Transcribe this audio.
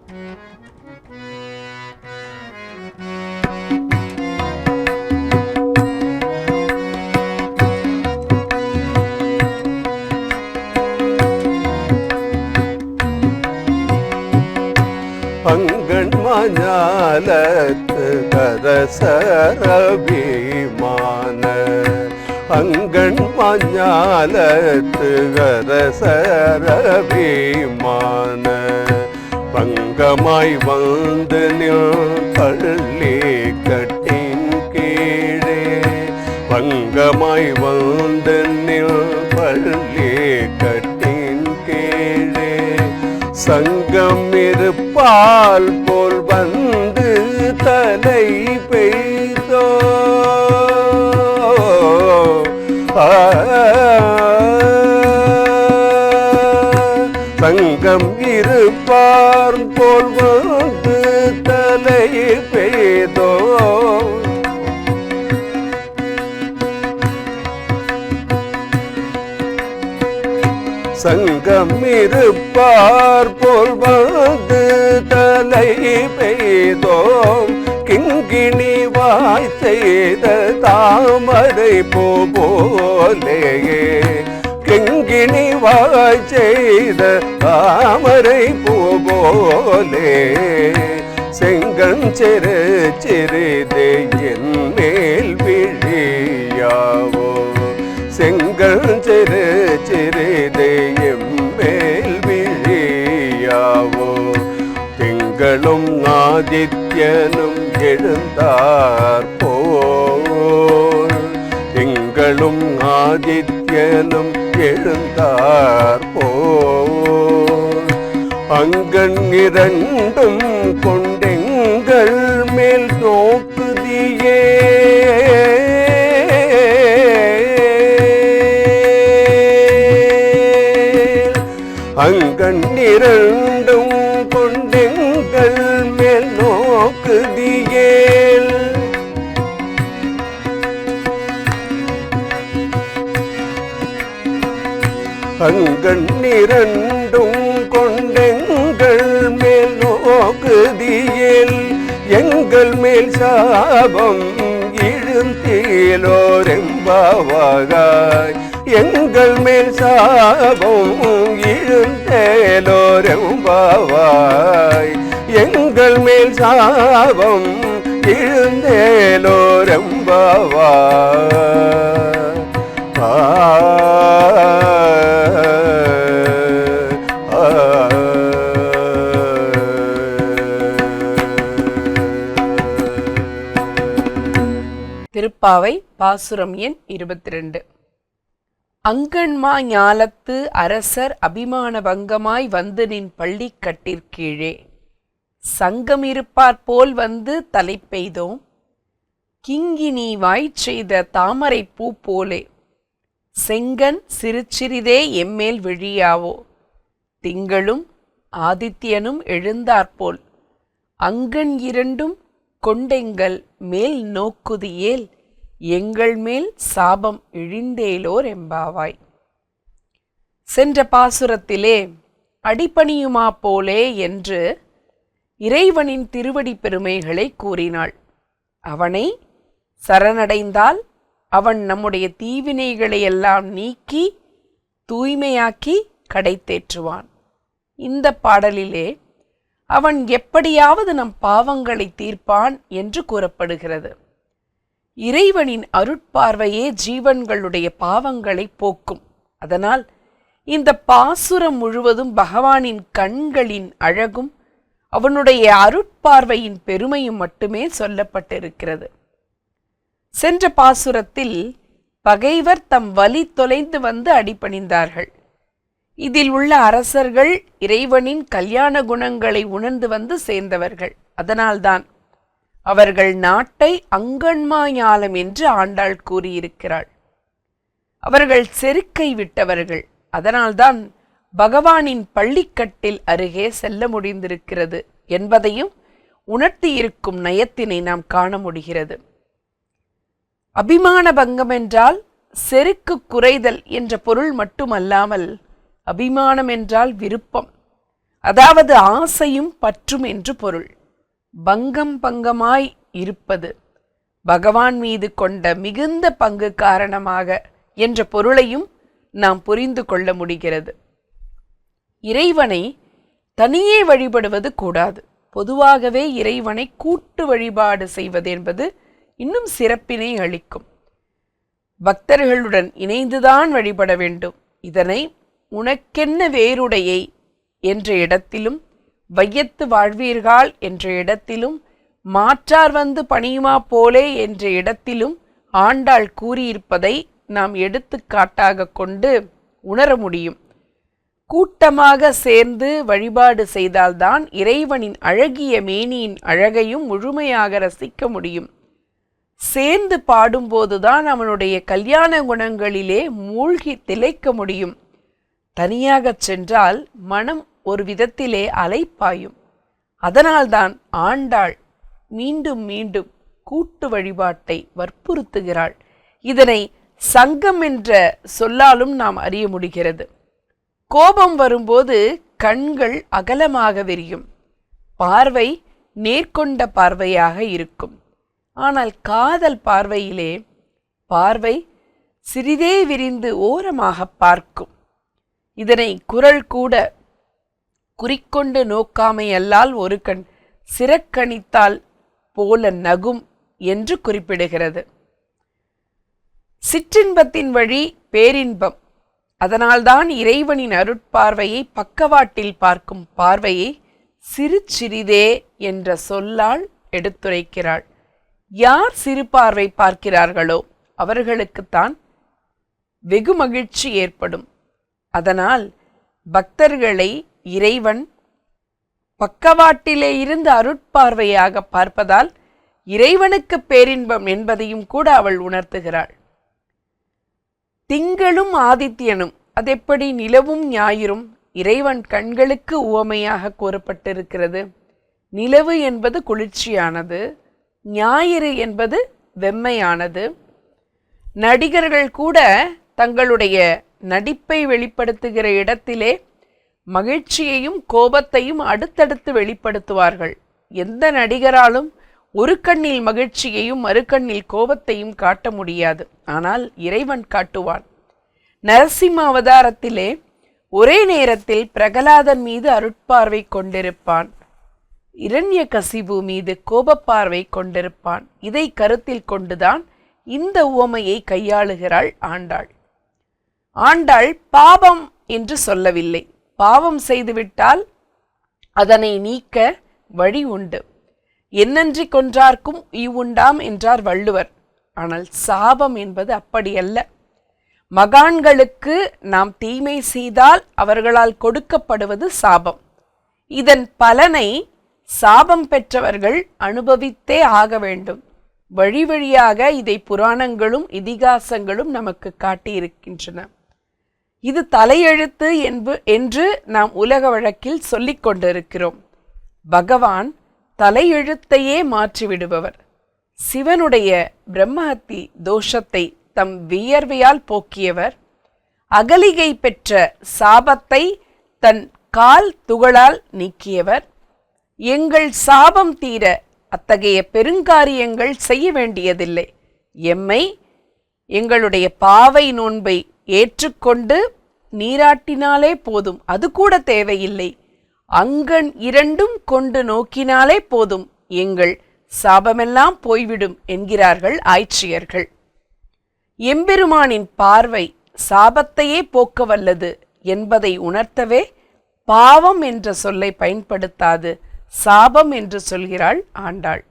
பங்கன் மஞாலத்து கரசரபிமான அங்கண் மஞாலத்து கரசரபிமான பங்கமாய் வந்து நில் பள்ளி கட்டின் கீழே பங்கமாய் வந்து நில் பள்ளி கட்டின் கீழே சங்கம் இருப்பால் போல் வந்து தலை பெய்தோ சங்கம் இருப்பார் போல் வந்து தலை பெய்தோ சங்கம் இருப்பார் போல் வந்து தலை பெய்தோம் கிங்கிணி வாய் செய்த தாமரை போலேயே கிங்கிணி வாய் செய்த தாமரை போலே செங்கண் சிறு சிறிதே என் மேல் விழியாவோ செங்கண் சிறு சிறிதே எம் மேல் விழியாவோ திங்களும் ஆதித்யனும் எழுந்தார் போல் திங்களும் ஆதித்யனும் எழுந்தார் போல் அங்கண் இரண்டும் கொண்டெங்கள் மேல் நோக்குதியே அங்கண் இரண்டும் கொண்டெங்கள் மேல் நோக்குதியேல் அங்கண் இரண்டும் கொண்டெங்கள் மேல் நோக்குதியேல் எங்கள் மேல் சாபம் இழுந்தேலோரெம்பாவாய் எங்கள் மேல் சாபம் இழுந்தேலோரெம்பாவாய் எங்கள் மேல் சாபம் இழுந்தேலோரெம்பாவாய் திருப்பாவை பாசுரம் எண் 22. அங்கண்மா ஞாலத்து அரசர் அபிமான பங்கமாய் வந்து நின் பள்ளிக்கட்டிற்கீழே சங்கம் இருப்பார் போல் வந்து தலை பெய்தோம் கிங்கினி வாய் செய்த தாமரை பூ போலே செங்கன் சிறுசிறிதே எம்மேல் விழியாவோ திங்களும் ஆதித்யனும் எழுந்தாற்போல் அங்கண் இரண்டும் கொண்டெங்கள் மேல் நோக்குதியேல் எங்கள் மேல் சாபம் இழிந்தேலோர் எம்பாவாய். சென்ற பாசுரத்திலே அடிபணியுமா போலே என்று இறைவனின் திருவடி பெருமைகளை கூறினாள். அவனை சரணடைந்தால் அவன் நம்முடைய தீவினைகளை எல்லாம் நீக்கி தூய்மையாக்கி கடைத்தேற்றுவான். இந்த பாடலிலே அவன் எப்படியாவது நம் பாவங்களை தீர்ப்பான் என்று கூறப்படுகிறது. இறைவனின் அருட்பார்வையே ஜீவன்களுடைய பாவங்களை போக்கும். அதனால் இந்த பாசுரம் முழுவதும் பகவானின் கண்களின் அழகும் அவனுடைய அருட்பார்வையின் பெருமையும் மட்டுமே சொல்லப்பட்டிருக்கிறது. சென்ற பாசுரத்தில் பகைவர் தம் வலி தொலைந்து வந்து அடிபணிந்தார்கள். இதில் உள்ள அரசர்கள் இறைவனின் கல்யாண குணங்களை உணர்ந்து வந்து சேர்ந்தவர்கள். அதனால்தான் அவர்கள் நாட்டை அங்கண்மா ஞாலம் என்று ஆண்டாள் கூறியிருக்கிறாள். அவர்கள் செருக்கை விட்டவர்கள். அதனால்தான் பகவானின் பள்ளிக்கட்டில் அருகே செல்ல முடிந்திருக்கிறது என்பதையும் உணர்த்தியிருக்கும் நயத்தினை நாம் காண முடிகிறது. அபிமான பங்கம் என்றால் செருக்கு குறைதல் என்ற பொருள் மட்டுமல்லாமல் அபிமானம் என்றால் விருப்பம். அதாவது ஆசையும் பற்றும் என்று பொருள். பங்கம் பங்கமாய் இருப்பது பகவான் மீது கொண்ட மிகுந்த பங்கு காரணமாக என்ற பொருளையும் நாம் புரிந்து கொள்ள முடிகிறது. இறைவனை தனியே வழிபடுவது கூடாது. பொதுவாகவே இறைவனை கூட்டு வழிபாடு செய்வது என்பது இன்னும் சிறப்பினை அளிக்கும். பக்தர்களுடன் இணைந்துதான் வழிபட வேண்டும். இதனை உனக்கென்ன வேறுடையை என்ற இடத்திலும், வையத்து வாழ்வீர்கள் என்ற இடத்திலும், மாற்றார் வந்து பணியுமா போலே என்ற இடத்திலும் ஆண்டாள் கூறியிருப்பதை நாம் எடுத்துக்காட்டாக கொண்டு உணர முடியும். கூட்டமாக சேர்ந்து வழிபாடு செய்தால்தான் இறைவனின் அழகிய மேனியின் அழகையும் முழுமையாக ரசிக்க முடியும். சேர்ந்து பாடும்போதுதான் அவனுடைய கல்யாண குணங்களிலே மூழ்கி திளைக்க முடியும். தனியாக சென்றால் மனம் ஒரு விதத்திலே அலைப்பாயும். அதனால்தான் ஆண்டாள் மீண்டும் மீண்டும் கூட்டு வழிபாட்டை வற்புறுத்துகிறாள். இதனை சங்கம் என்ற சொல்லாலும் நாம் அறிய முடிகிறது. கோபம் வரும்போது கண்கள் அகலமாக விரியும், பார்வை நேர்கொண்ட பார்வையாக இருக்கும். ஆனால் காதல் பார்வையிலே பார்வை சிறிதே விரிந்து ஓரமாக பார்க்கும். இதனை குறள் கூட குறிக்கொண்டு நோக்காமை அல்லால் ஒரு கண் சிறக்கணித்தால் போல நகும் என்று குறிப்பிடுகிறது. சிற்றின்பத்தின் வழி பேரின்பம். அதனால்தான் இறைவனின் அருட்பார்வையை பக்கவாட்டில் பார்க்கும் பார்வையை சிறு சிறிதே என்ற சொல்லால் எடுத்துரைக்கிறாள். யார் சிறு பார்வை பார்க்கிறார்களோ அவர்களுக்குத்தான் வெகு மகிழ்ச்சி ஏற்படும். அதனால் பக்தர்களை இறைவன் பக்கவாட்டிலே இருந்து அருட்பார்வையாக பார்ப்பதால் இறைவனுக்கு பேரின்பம் என்பதையும் கூட அவள் உணர்த்துகிறாள். திங்களும் ஆதித்யனும், அதெப்படி நிலவும் ஞாயிறும் இறைவன் கண்களுக்கு உவமையாக கூறப்பட்டிருக்கிறது. நிலவு என்பது குளிர்ச்சியானது, ஞாயிறு என்பது வெம்மையானது. நடிகர்கள் கூட தங்களுடைய நடிப்பை வெளிப்படுத்துகிற இடத்திலே மகிழ்ச்சியையும் கோபத்தையும் அடுத்தடுத்து வெளிப்படுத்துவார்கள். எந்த நடிகராலும் ஒரு கண்ணில் மகிழ்ச்சியையும் மறு கண்ணில் கோபத்தையும் காட்ட முடியாது. ஆனால் இறைவன் காட்டுவான். நரசிம்ம அவதாரத்திலே ஒரே நேரத்தில் பிரகலாதன் மீது அருட்பார்வை கொண்டிருப்பான், இரண்யகசிபு மீது கோபப்பார்வை கொண்டிருப்பான். இதை கருத்தில் கொண்டுதான் இந்த உவமையை கையாளுகிறாள் ஆண்டாள். ஆண்டாள் பாவம் என்று சொல்லவில்லை. பாவம் செய்துவிட்டால் அதனை நீக்க வழி உண்டு. என்னன்றி கொன்றார்க்கும் ஈவுண்டாம் என்றார் வள்ளுவர். ஆனால் சாபம் என்பது அப்படியல்ல. மகான்களுக்கு நாம் தீமை செய்தால் அவர்களால் கொடுக்கப்படுவது சாபம். இதன் பலனை சாபம் பெற்றவர்கள் அனுபவித்தே ஆக வேண்டும். வழி வழியாக இதை புராணங்களும் இதிகாசங்களும் நமக்கு காட்டியிருக்கின்றன. இது தலையெழுத்து என்று நாம் உலக வழக்கில் சொல்லிக் கொண்டிருக்கிறோம். பகவான் தலையெழுத்தையே மாற்றிவிடுபவர். சிவனுடைய பிரம்மஹத்தி தோஷத்தை தம் வியர்வையால் போக்கியவர். அகலிகை பெற்ற சாபத்தை தன் கால் துகளால் நீக்கியவர். எங்கள் சாபம் தீர அத்தகைய பெருங்காரியங்கள் செய்ய வேண்டியதில்லை. எம்மை எங்களுடைய பாவை நோன்பை ஏற்றுக்கொண்டு நீராட்டினாலே போதும். அது கூட தேவையில்லை. அங்கண் இரண்டும் கொண்டு நோக்கினாலே போதும், எங்கள் சாபமெல்லாம் போய்விடும் என்கிறார்கள் ஆய்ச்சியர்கள். எம்பெருமானின் பார்வை சாபத்தையே போக்க வல்லது என்பதை உணர்த்தவே பாவம் என்ற சொல்லை பயன்படுத்தாது சாபம் என்று சொல்கிறாள் ஆண்டாள்.